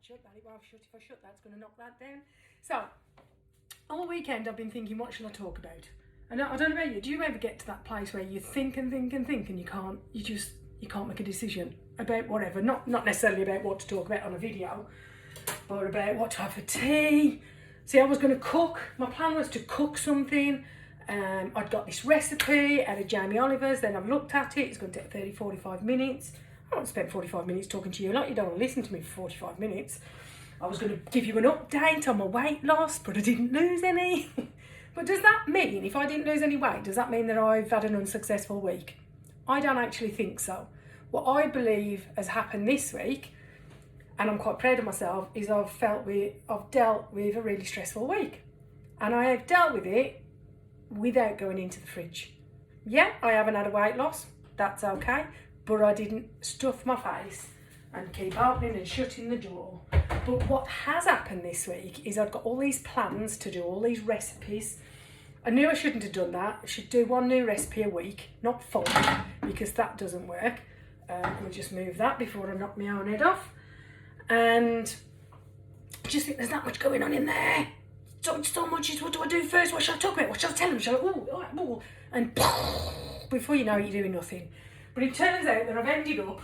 shut that, it won't shut. If I shut that, it's going to knock that down. So, all weekend I've been thinking, what shall I talk about? And I don't know about you, do you ever get to that place where you think and think and think and you can't make a decision about whatever? Not necessarily about what to talk about on a video, but about what to have for tea. See, I was going to cook. My plan was to cook something. I'd got this recipe out of Jamie Oliver's, then I've looked at it, it's going to take 30-45 minutes. I don't want to spend 45 minutes talking to you, like you don't want to listen to me for 45 minutes. I was going to give you an update on my weight loss, but I didn't lose any. But does that mean, if I didn't lose any weight, does that mean that I've had an unsuccessful week? I don't actually think so. What I believe has happened this week, and I'm quite proud of myself, is I've dealt with a really stressful week. And I have dealt with it without going into the fridge. Yeah, I haven't had a weight loss, that's okay, but I didn't stuff my face and keep opening and shutting the door. But what has happened this week is I've got all these plans to do all these recipes. I knew I shouldn't have done that. I should do one new recipe a week, not 4, because that doesn't work. We'll just move that before I knock my own head off. And I just think there's that much going on in there. So much is, what do I do first? What shall I talk about? What shall I tell them? Shall I, and before you know it, you're doing nothing. But it turns out that I've ended up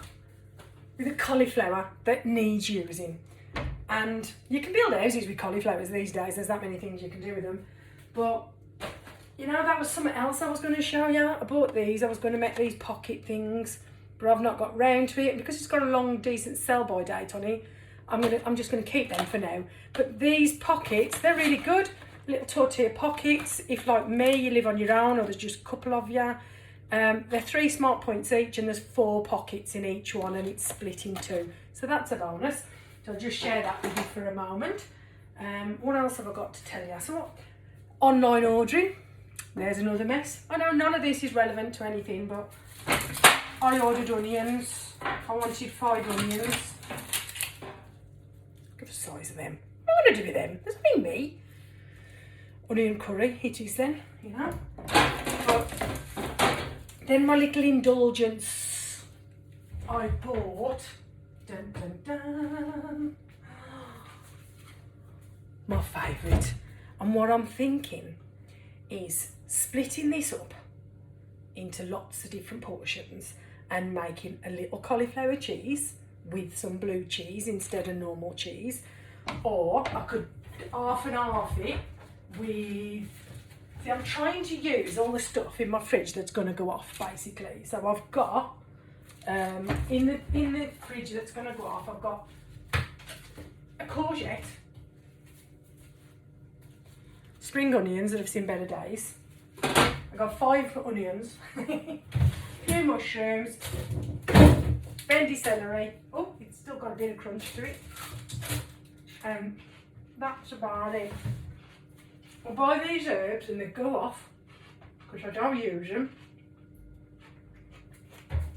with a cauliflower that needs using. And you can build houses with cauliflowers these days. There's that many things you can do with them. But, you know, that was something else I was going to show you. I bought these. I was going to make these pocket things, but I've not got round to it. Because it's got a long, decent sell-by date on it, I'm just going to keep them for now. But these pockets, they're really good. Little tortilla pockets. If, like me, you live on your own or there's just a couple of you. They're 3 smart points each and there's 4 pockets in each one and it's split in 2. So that's a bonus. So I'll just share that with you for a moment. What else have I got to tell you? So online ordering. There's another mess. I know none of this is relevant to anything, but I ordered onions. I wanted 5 onions. Look at the size of them. What am I going to do with them? There's only me. Onion curry, it is then, you know. But then my little indulgence I bought. Dun, dun, dun. My favourite. And what I'm thinking is splitting this up into lots of different portions and making a little cauliflower cheese with some blue cheese instead of normal cheese. Or I could half and half it with... See, I'm trying to use all the stuff in my fridge that's going to go off, basically. So I've got... in the fridge that's going to go off, I've got a courgette, spring onions that have seen better days. I've got 5 onions, a few mushrooms, bendy celery. Oh, it's still got a bit of crunch to it. That's about it. I'll buy these herbs and they go off because I don't use them.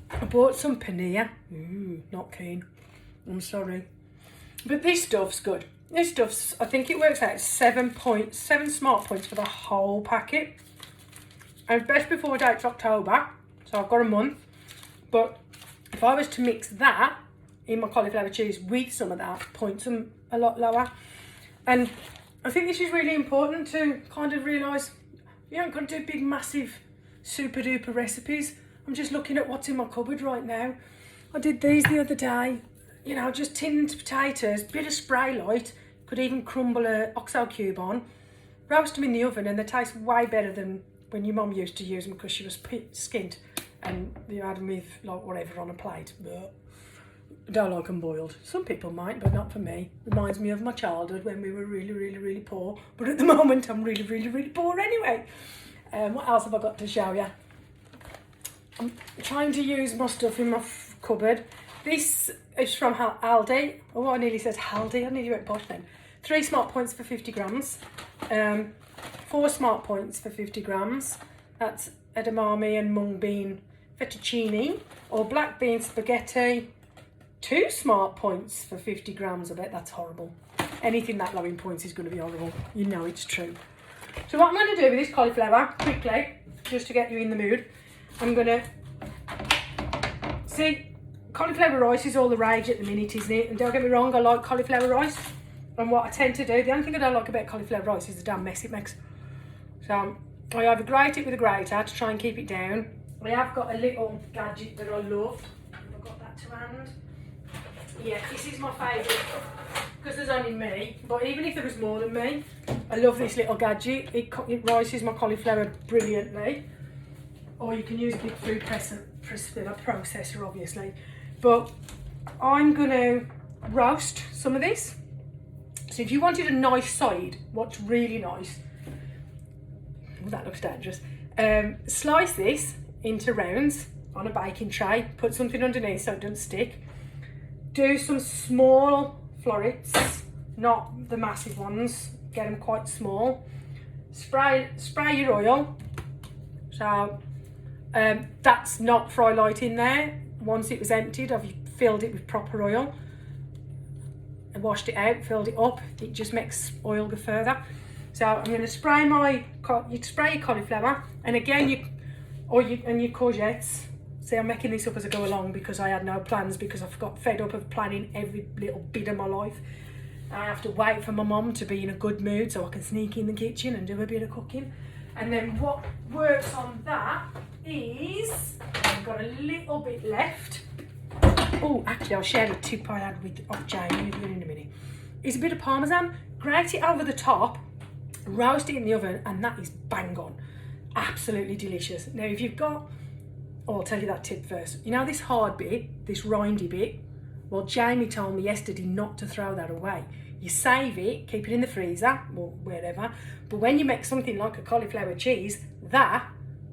I bought some paneer. Not keen. I'm sorry. But this stuff's good. This stuff's, I think it works out 7 smart points for the whole packet. And best before date's October, so I've got a month. But if I was to mix that in my cauliflower cheese with some of that, points them a lot lower. And I think this is really important to kind of realise you haven't got to do big, massive, super duper recipes. I'm just looking at what's in my cupboard right now. I did these the other day, you know, just tinned potatoes, bit of spray light, could even crumble a oxo cube on, roast them in the oven, and they taste way better than when your mum used to use them because she was skint and you had them with like whatever on a plate. But I don't like them boiled. Some people might, but not for me. Reminds me of my childhood when we were really, really, really poor. But at the moment, I'm really, really, really poor anyway. What else have I got to show you? I'm trying to use my stuff in my cupboard. This is from Aldi. Oh, I nearly said Aldi. I nearly went posh then. 3 smart points for 50 grams. 4 smart points for 50 grams. That's edamame and mung bean fettuccine or black bean spaghetti. 2 smart points for 50 grams. I bet that's horrible. Anything that low in points is going to be horrible. You know it's true. So what I'm going to do with this cauliflower, quickly, just to get you in the mood, I'm going to, see, cauliflower rice is all the rage at the minute, isn't it? And don't get me wrong, I like cauliflower rice. And what I tend to do, the only thing I don't like about cauliflower rice is the damn mess it makes. So I either grate it with a grater to try and keep it down. I have got a little gadget that I love. I've got that to hand. Yeah, this is my favourite because there's only me. But even if there was more than me, I love this little gadget. It rices my cauliflower brilliantly. Or you can use a big food processor, obviously. But I'm going to roast some of this. So if you wanted a nice side, what's really nice, oh, that looks dangerous, slice this into rounds on a baking tray, put something underneath so it doesn't stick. Do some small florets, not the massive ones, get them quite small. Spray your oil. So that's not fry light in there. Once it was emptied, I've filled it with proper oil. I washed it out, filled it up. It just makes oil go further. So I'm going to spray you spray your cauliflower, and again your courgettes. See, I'm making this up as I go along because I had no plans, because I've got fed up of planning every little bit of my life. I have to wait for my mum to be in a good mood so I can sneak in the kitchen and do a bit of cooking. And then what works on that is, I've got a little bit left. Oh, actually, I'll share the tip I had with Jamie with you in a minute. It's a bit of parmesan. Grate it over the top, roast it in the oven, and that is bang on. Absolutely delicious. Now, if you've got, oh, I'll tell you that tip first. You know this hard bit, this rindy bit? Well, Jamie told me yesterday not to throw that away. You save it, keep it in the freezer, or wherever. But when you make something like a cauliflower cheese, that,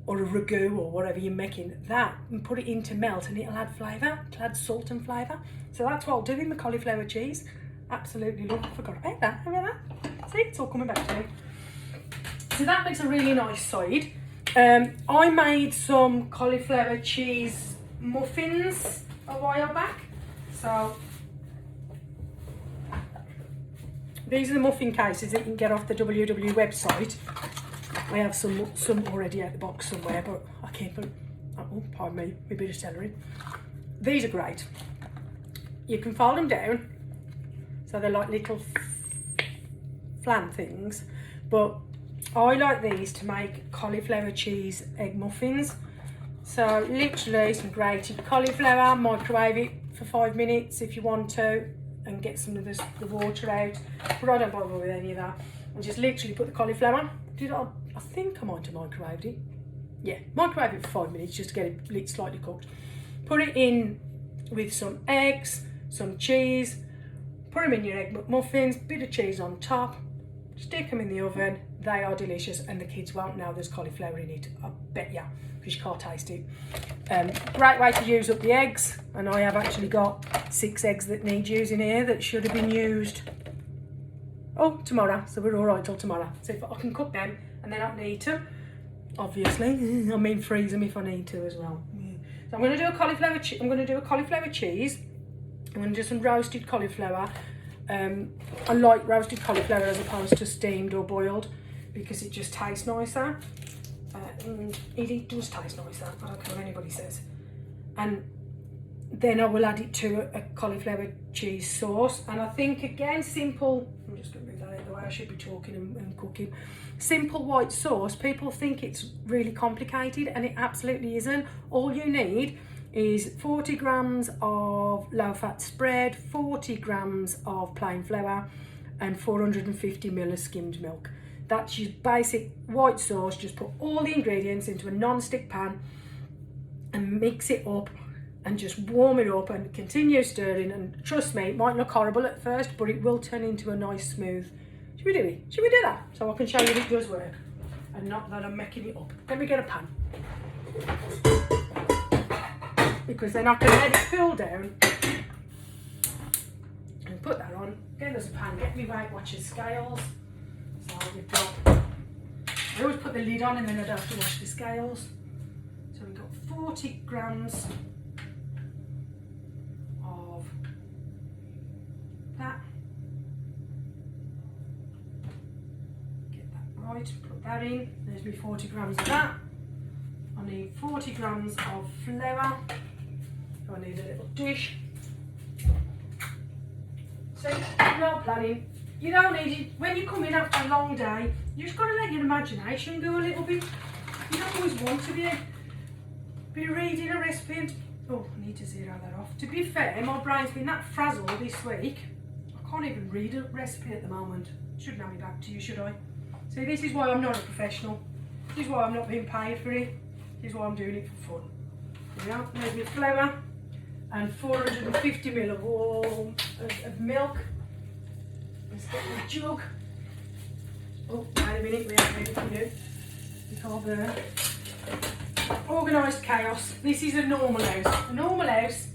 or a ragu or whatever you're making, that, and put it in to melt, and it'll add flavour, it'll add salt and flavour. So that's what I'll do in the cauliflower cheese. Absolutely love it. Forgot about that. Remember that? See, it's all coming back to me. So that makes a really nice side. I made some cauliflower cheese muffins a while back. So these are the muffin cases that you can get off the WW website. I have some already out the box somewhere, but I keep them. Oh, pardon me, a bit of celery. These are great. You can fold them down, so they're like little flan things. But I like these to make cauliflower cheese egg muffins. So literally some grated cauliflower, microwave it for 5 minutes if you want to, and get some of the water out. But I don't bother with any of that. And just literally put the cauliflower. I think I might have microwaved it. Yeah, microwave it for 5 minutes just to get it slightly cooked. Put it in with some eggs, some cheese. Put them in your egg muffins, bit of cheese on top. Stick them in the oven. They are delicious, and the kids won't know there's cauliflower in it. I bet ya, because you can't taste it. Great way to use up the eggs, and I have actually got 6 eggs that need using here that should have been used. Oh, tomorrow, so we're all right till tomorrow. So if I can cook them and then I don't need to, obviously, I mean freeze them if I need to as well. So I'm going to do a cauliflower. I'm going to do a cauliflower cheese. I'm going to do some roasted cauliflower. I like roasted cauliflower as opposed to steamed or boiled because it just tastes nicer. It does taste nicer. I don't care what anybody says. And then I will add it to a cauliflower cheese sauce. And I think, again, simple, I'm just going to move that out of the way, I should be talking and cooking. Simple white sauce, people think it's really complicated, and it absolutely isn't. All you need is 40 grams of low-fat spread, 40 grams of plain flour, and 450 ml of skimmed milk. That's your basic white sauce. Just put all the ingredients into a non-stick pan and mix it up, and just warm it up and continue stirring. And trust me, it might look horrible at first, but it will turn into a nice smooth. Should we do it? Should we do that? So I can show you that it does work and not that I'm making it up. Let me get a pan, because then I can let it cool down and put that on. Get us a pan, get me Weight Watchers scales. So we've got, I always put the lid on and then I don't have to wash the scales. So we've got 40 grams of that. Get that right, put that in. There's me 40 grams of that. I need 40 grams of flour. So I need need a little dish. So no planning. You don't need it. When you come in after a long day, you just got to let your imagination go a little bit. You don't always want to be reading a recipe and, oh, I need to zero that off. To be fair, my brain's been that frazzled this week, I can't even read a recipe at the moment. Shouldn't have me back to you, should I? See, this is why I'm not a professional. This is why I'm not being paid for it. This is why I'm doing it for fun. Yeah, there's my flour and 450 ml of warm of milk. Let's get my jug. Oh, wait a minute, we haven't made it for you. You can't burn. Organised chaos. This is a normal house. A normal house.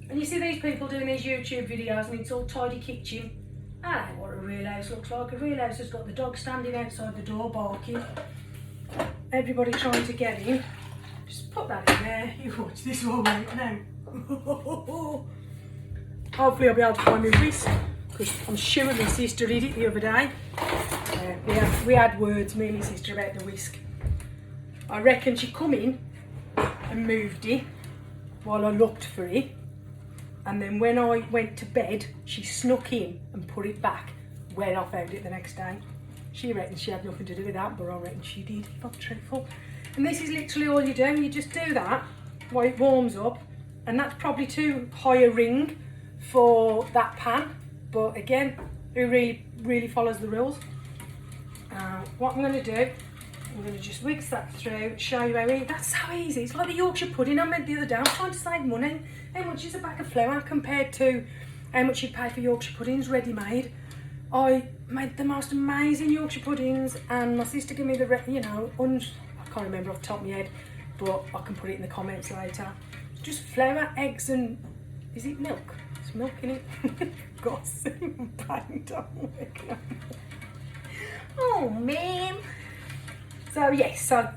And you see these people doing these YouTube videos and it's all tidy kitchen. That ain't what a real house looks like. A real house has got the dog standing outside the door barking. Everybody trying to get in. Just put that in there. You watch this all right now. Hopefully I'll be able to find my whisk, because I'm sure my sister did it the other day. We had words, me and my sister, about the whisk. I reckon she come in and moved it while I looked for it, and then when I went to bed she snuck in and put it back when I found it the next day. She reckons she had nothing to do with that, but I reckon she did, if I'm truthful. And this is literally all you do. You just do that while it warms up, and that's probably too high a ring for that pan, but again, who really follows the rules? What I'm going to do, I'm going to just whisk that through, show you how easy. That's so easy. It's like the Yorkshire pudding I made the other day. I'm trying to save money. How much is a bag of flour compared to how much you'd pay for Yorkshire puddings ready made? I made the most amazing Yorkshire puddings, and my sister gave me the, I can't remember off the top of my head, but I can put it in the comments later. Just flour, eggs, and is it milk? It's milk in it. Gosh, brain don't work. Oh man. So yes, so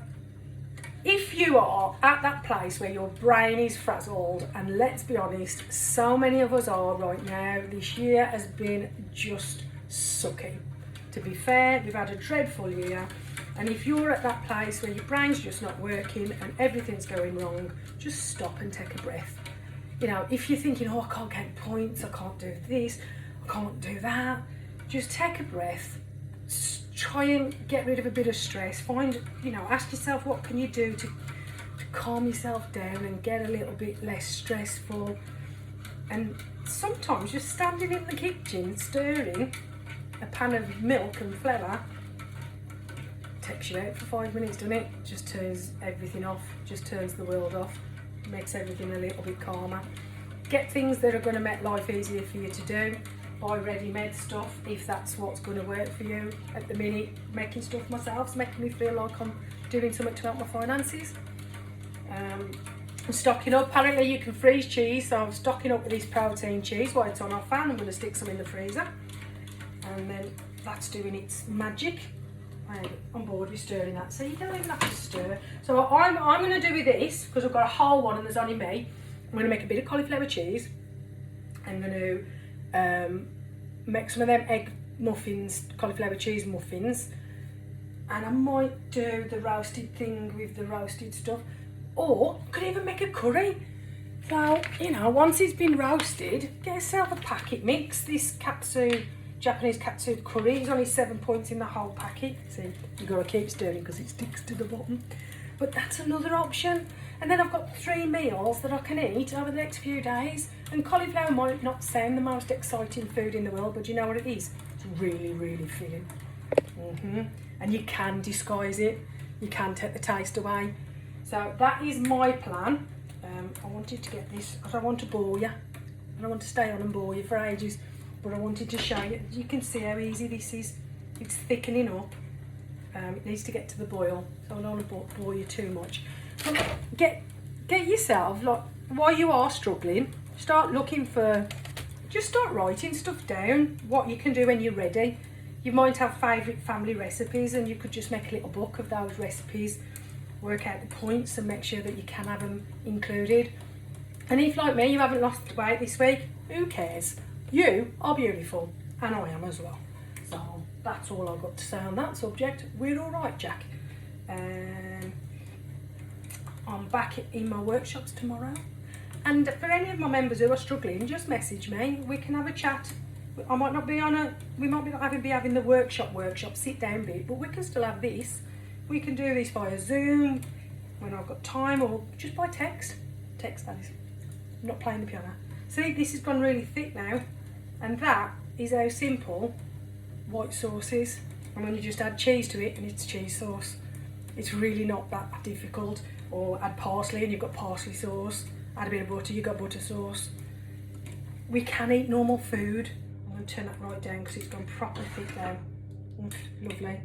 if you are at that place where your brain is frazzled, and let's be honest, so many of us are right now, this year has been just sucky. To be fair, we've had a dreadful year, and if you're at that place where your brain's just not working and everything's going wrong, just stop and take a breath. You know, if you're thinking, oh, I can't get points, I can't do this, I can't do that, just take a breath. Try and get rid of a bit of stress. Find, ask yourself, what can you do to calm yourself down and get a little bit less stressful. And sometimes just standing in the kitchen stirring a pan of milk and flour takes you out for 5 minutes, doesn't it? Just turns everything off, just turns the world off, makes everything a little bit calmer. Get things that are going to make life easier for you to do. Buy ready-made stuff if that's what's going to work for you. At the minute, making stuff myself is making me feel like I'm doing something to help my finances. I'm stocking up. Apparently you can freeze cheese, so I'm stocking up with this protein cheese while it's on offer. I'm going to stick some in the freezer, and then that's doing its magic. I'm bored with stirring that, so you don't even have to stir. So what I'm going to do with this, because I've got a whole one and there's only me, I'm going to make a bit of cauliflower cheese. I'm going to make some of them egg muffins, cauliflower cheese muffins, and I might do the roasted thing with the roasted stuff, or I could even make a curry. So, once it's been roasted, get yourself a packet mix. This Japanese katsu curry is only 7 points in the whole packet. See, you've got to keep stirring because it sticks to the bottom. But that's another option. And then I've got 3 meals that I can eat over the next few days. And cauliflower might not sound the most exciting food in the world, but you know what it is? It's really, really filling. And you can disguise it. You can take the taste away. So that is my plan. I wanted to get this, I don't want to bore you. I don't want to stay on and bore you for ages, but I wanted to show you. You can see how easy this is. It's thickening up. It needs to get to the boil, so I don't want to bore you too much. But get yourself, like, while you are struggling, start looking for, just start writing stuff down, what you can do when you're ready. You might have favourite family recipes, and you could just make a little book of those recipes, work out the points and make sure that you can have them included. And if, like me, you haven't lost weight this week, who cares? You are beautiful, and I am as well. So that's all I've got to say on that subject. We're all right, Jack. I'm back in my workshops tomorrow, And for any of my members who are struggling, just message me. We can have a chat. I might not be we might be having the workshop sit down bit, but we can still have this. We can do this via Zoom when I've got time, or just by text. Text, that is. I'm not playing the piano. See, this has gone really thick now, and that is how simple white sauce is. And when you just add cheese to it, and it's cheese sauce. It's really not that difficult. Or add parsley and you've got parsley sauce. Add a bit of butter, you've got butter sauce. We can eat normal food. I'm going to turn that right down because it's gone proper thick now. Lovely.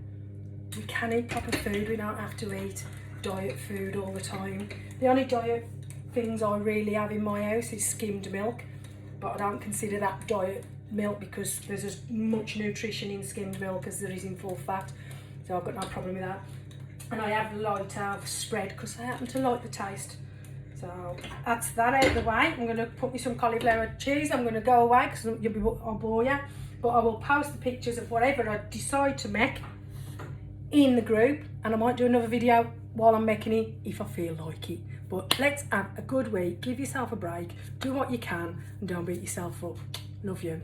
We can eat proper food. We don't have to eat diet food all the time. The only diet things I really have in my house is skimmed milk, but I don't consider that diet milk because there's as much nutrition in skimmed milk as there is in full fat, so I've got no problem with that. And I have light of spread because I happen to like the taste. So that's that out of the way. I'm going to put me some cauliflower cheese. I'm going to go away because I'll bore you, but I will post the pictures of whatever I decide to make in the group, and I might do another video while I'm making it if I feel like it. But let's have a good week. Give yourself a break. Do what you can and don't beat yourself up. Love you.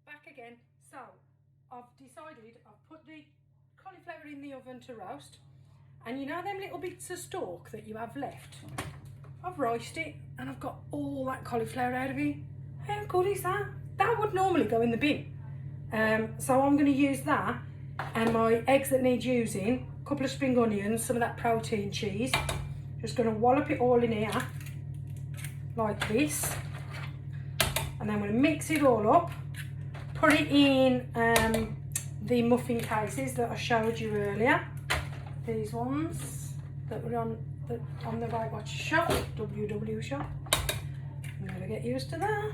Back again. So I've decided I've put the cauliflower in the oven to roast, and you know them little bits of stalk that you have left? I've roasted it and I've got all that cauliflower out of it. How good is that? That would normally go in the bin. So I'm going to use that and my eggs that need using, a couple of spring onions, some of that protein cheese. Just going to wallop it all in here like this, and then I'm going to mix it all up, put it in the muffin cases that I showed you earlier, these ones that were on the Weight Watchers shop, WW shop. I'm going to get used to that.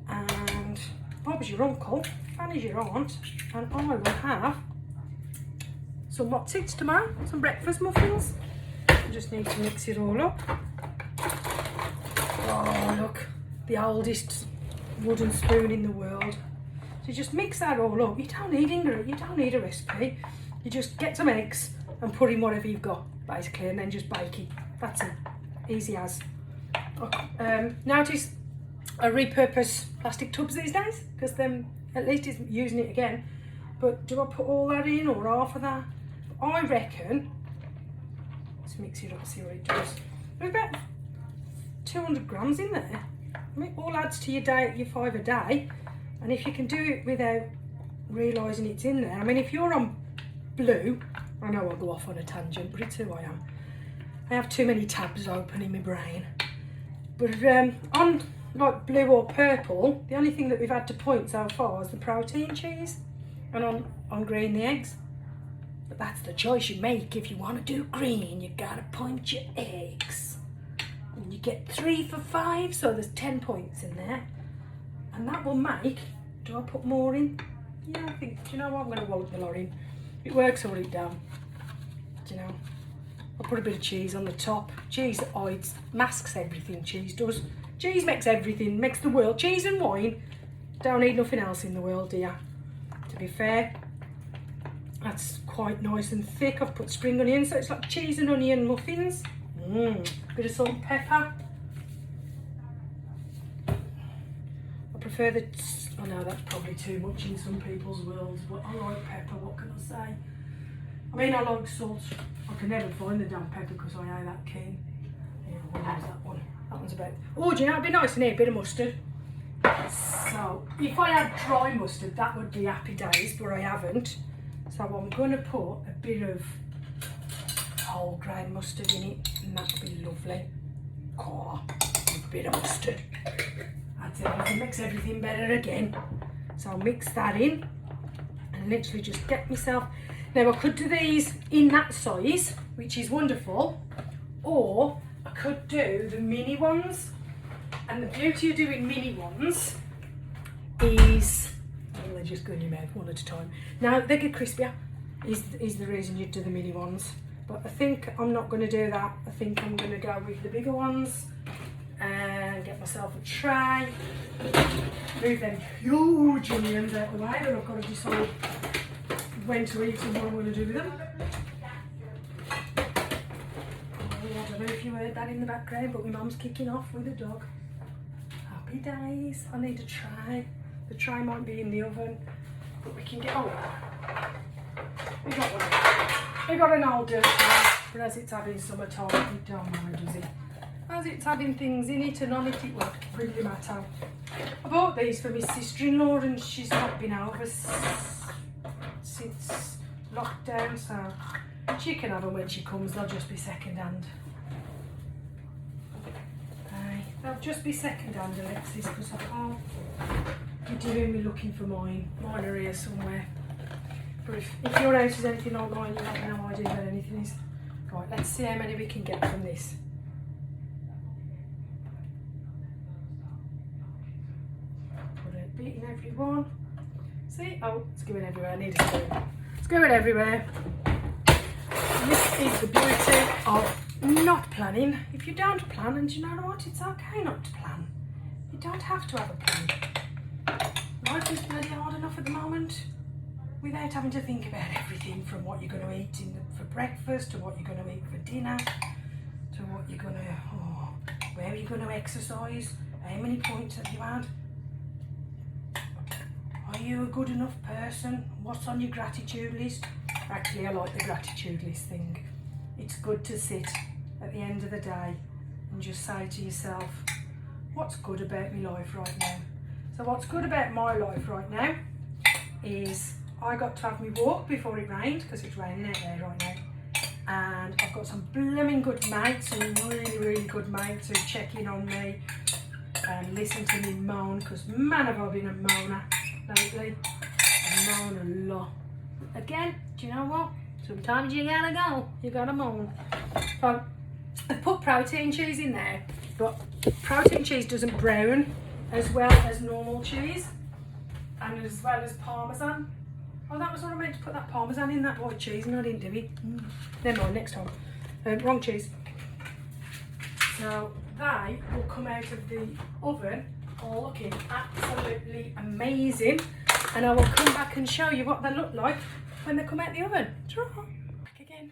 And Bob's your uncle, Fanny's your aunt, and I will have some whatsits tomorrow, some breakfast muffins. I just need to mix it all up. Oh look, the oldest wooden spoon in the world. So you just mix that all up. You don't need ingredient, you don't need a recipe. You just get some eggs and put in whatever you've got, basically, and then just bake it. That's it, easy as. Notice I repurpose plastic tubs these days because then at least it's using it again. But do I put all that in or half of that? I reckon, let's mix it up and see what it does. There's about 200 grams in there. I mean, it all adds to your day, your 5 a day. And if you can do it without realising it's in there, I mean, if you're on blue, I know I'll go off on a tangent, but it's who I am. I have too many tabs open in my brain. But on like blue or purple, the only thing that we've had to point so far is the protein cheese, and on green the eggs. But that's the choice you make. If you want to do green, you gotta point your eggs. And you get 3 for 5, so there's 10 points in there. And that will make, do I put more in? Yeah, I think, do you know what, I'm gonna wallop the lot in. If it works, I'll put it down. Do you know? I'll put a bit of cheese on the top. Cheese hides, masks everything, cheese does. Cheese makes everything, makes the world. Cheese and wine, don't need nothing else in the world, do ya? To be fair, that's quite nice and thick. I've put spring onions, so it's like cheese and onion muffins. Bit of salt and pepper. I prefer the, I know that's probably too much in some people's worlds, but I like pepper, what can I say? I mean, I like salt. I can never find the damn pepper because I ain't that keen. Yeah, we'll use that one. That one's about, oh, do you know, it'd be nice in here, a bit of mustard. So, if I had dry mustard, that would be happy days, but I haven't. So I'm going to put a bit of whole grain mustard in it, and that would be lovely. Oh, a bit of mustard. That's everything, makes everything better again. So I'll mix that in, and literally just get myself. Now I could do these in that size, which is wonderful, or I could do the mini ones. And the beauty of doing mini ones is, well, they just go in your mouth one at a time. Now they get crispier, is the reason you do the mini ones. But I think I'm not going to do that. I think I'm going to go with the bigger ones and get myself a tray. Move them huge onions out of the way that I've got to decide when to eat and what I'm going to do with them. I don't know if you heard that in the background, but my mum's kicking off with a dog. Happy days. I need a tray. The tray might be in the oven, but we can get on. We got one. We got an old dirt tray, but as it's having summertime, it don't matter, does it? As it's having things in it and on it, it won't really matter. I bought these for my sister-in-law and she's not been over since lockdown, so she can have them when she comes. They'll just be second-hand. They'll just be second-hand, Alexis, because I can't be doing me looking for mine. Mine are here somewhere. But if your house is anything like mine, you have no idea where anything is. Right, let's see how many we can get from this. Put a bit in every one. See? Oh, it's going everywhere. I need a spoon. It's going everywhere. And this is the beauty of not planning. If you don't plan, and you know what, it's okay not to plan. You don't have to have a plan. Life is bloody hard enough at the moment without having to think about everything, from what you're going to eat for breakfast, to what you're going to eat for dinner, to what you're going to, where you're going to exercise, how many points have you had, are you a good enough person, what's on your gratitude list. Actually, I like the gratitude list thing. It's good to sit at the end of the day and just say to yourself, what's good about my life right now? So what's good about my life right now is I got to have my walk before it rained, because it's raining out there right now. And I've got some blooming good mates, some really, really good mates who check in on me and listen to me moan, because man have I been a moaner lately. I moan a lot. Again, do you know what? Sometimes you gotta go, you gotta moan. So I've put protein cheese in there, but protein cheese doesn't brown as well as normal cheese, and as well as parmesan. Oh, that was what I meant to put that parmesan in, that white cheese, and I didn't do it. Never mind, next time. Wrong cheese. So they will come out of the oven all looking absolutely amazing, and I will come back and show you what they look like when they come out the oven. Back again.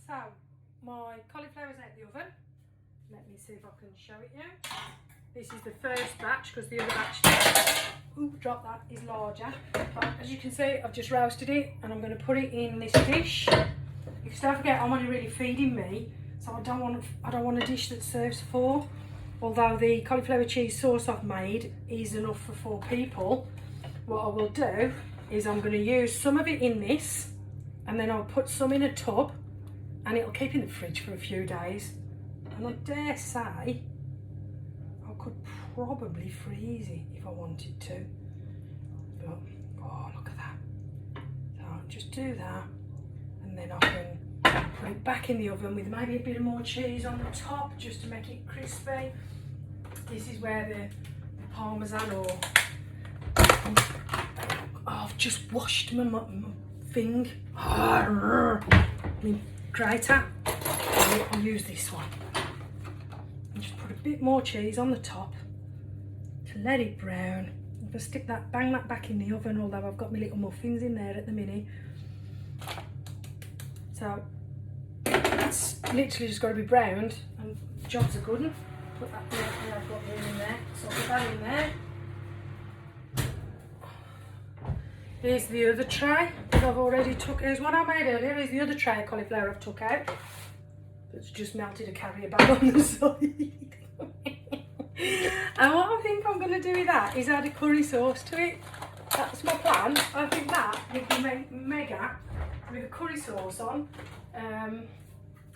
So my cauliflower's out the oven. Let me see if I can show it you. This is the first batch, because the other batch, ooh, drop that, is larger. As you can see, I've just roasted it and I'm going to put it in this dish. Because don't forget, I'm only really feeding me, so I don't want a dish that serves 4. Although the cauliflower cheese sauce I've made is enough for 4 people. What I will do is I'm going to use some of it in this, and then I'll put some in a tub, and it'll keep in the fridge for a few days. And I dare say I could probably freeze it if I wanted to. But oh, look at that. So I'll just do that, and then I can put it back in the oven with maybe a bit of more cheese on the top just to make it crispy. This is where the parmesan, or I've just washed my thing. My grater. I'll use this one. And just put a bit more cheese on the top to let it brown. I'm gonna stick that, bang that back in the oven, although I've got my little muffins in there at the minute. So it's literally just got to be browned, and jobs are good. Put that in, I've got room in there, so I'll put that in there. Here's the other tray that I've already took. Here's one I made earlier. Here's the other tray of cauliflower I've took out. That's just melted a carrier bag on the side. And what I think I'm going to do with that is add a curry sauce to it. That's my plan. I think that would be mega with a curry sauce on.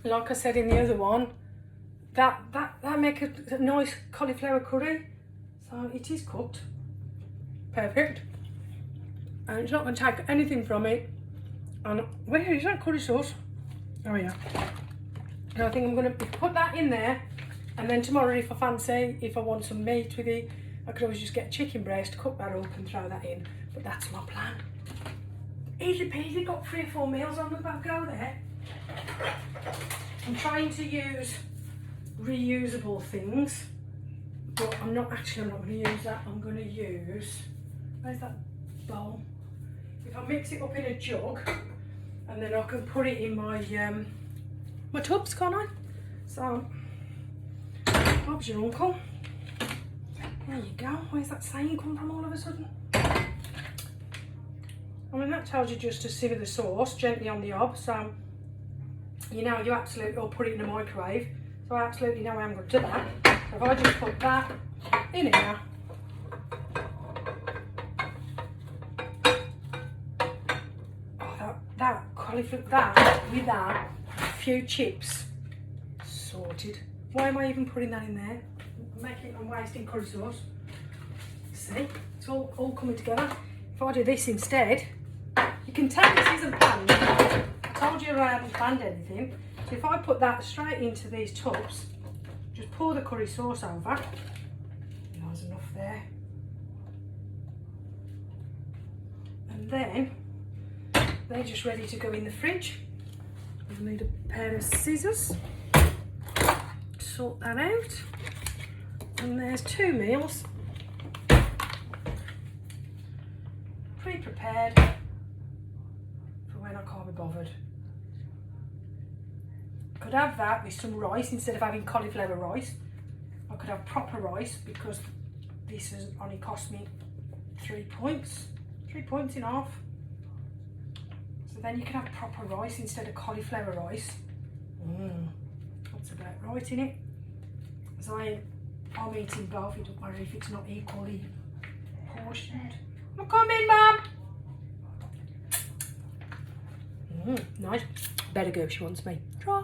Like I said in the other one, that make a nice cauliflower curry. So it is cooked. Perfect. And it's not going to take anything from it. And where is that curry sauce? Oh yeah. So I think I'm going to put that in there, and then tomorrow, if I fancy, if I want some meat with it, I could always just get a chicken breast, cook that up and throw that in. But that's my plan. Easy peasy, got 3 or 4 meals on the go there. I'm trying to use reusable things, but I'm not going to use that. I'm going to use, where's that bowl? if I mix it up in a jug, and then I can put it in my my tubs, can't I? So, Bob's your uncle. There you go. Where's that saying come from all of a sudden? I mean, that tells you just to simmer the sauce gently on the hob. So, you know, you absolutely, or put it in the microwave. So I absolutely know how I'm going to do that. So if I just put that in here. Oh, that cauliflower, that, with that, a few chips, sorted. Why am I even putting that in there? I'm wasting curry sauce. See, it's all coming together. If I do this instead, you can tell this isn't planned. I told you I hadn't planned anything. So if I put that straight into these tubs, just pour the curry sauce over. There's enough there. And then they're just ready to go in the fridge. You'll need a pair of scissors. Sort that out. And there's 2 meals pre-prepared for when I can't be bothered. Could have that with some rice instead of having cauliflower rice. I could have proper rice because this has only cost me 3 points. 3 points and a half. So then you can have proper rice instead of cauliflower rice. That's about right in it. As I'm eating both, it don't matter if it's not equally portioned. I'm coming, Mum! Nice. Better go if she wants me. Draw.